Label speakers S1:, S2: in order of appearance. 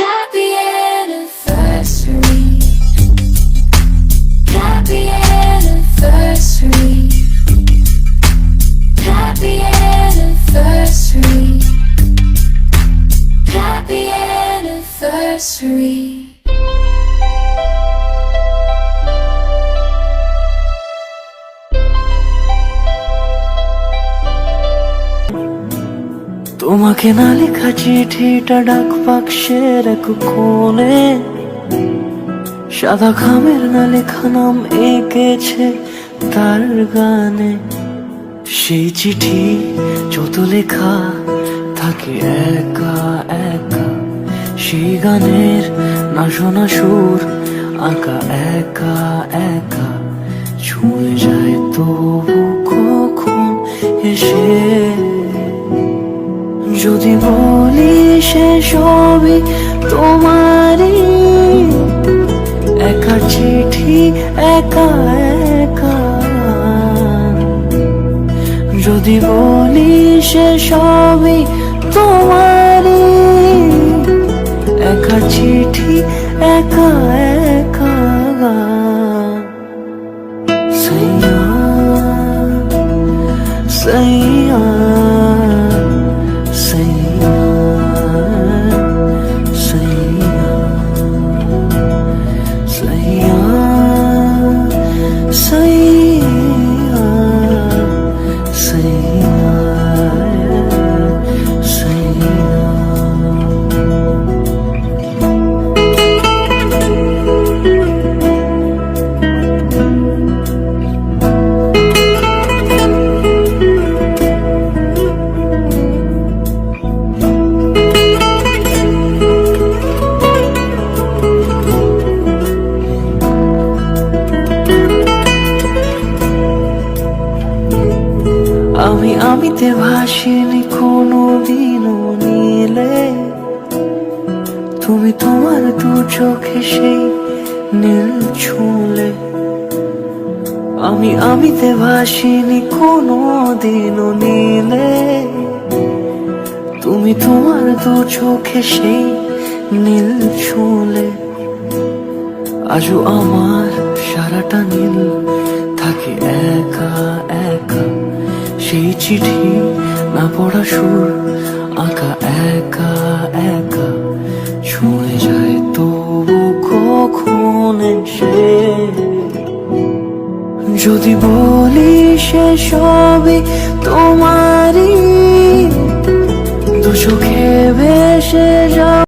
S1: Happy anniversary. Happy anniversary. Happy anniversary. Happy anniversary.
S2: তোমাকে না লেখা চিঠিটা ডাক বাক্সের এক কোণে, সাদা খামের না লেখা নাম এঁকেছে তার গানে। সেই চিঠি যত লেখা থাকে একা একা, সেই গানের না শোনা সুর আঁকা একা একা, ছুঁয়ে যায় তবু কখন এসে। যদি বলি সে সবই তোমারই, একা চিঠি একা একা। যদি বলি সে সবই তোমারই, একা চিঠি একা একা। সাইয়া সাইয়া আমিতে ভাসিনি কোনো দিনও নীলে, তুমি তোমার দু চোখে সেই নীল ছুঁলে। আমিতে ভাসিনি কোনো দিনও নীলে, তুমি তোমার দু চোখে সেই নীল ছুঁলে। আজও আমার সারাটা নীল থাকে একা একা, সেই চিঠি না পড়া সুর আঁকা একা একা, ছুঁয়ে যায় তবু কখন এসে। যদি বলি সে সব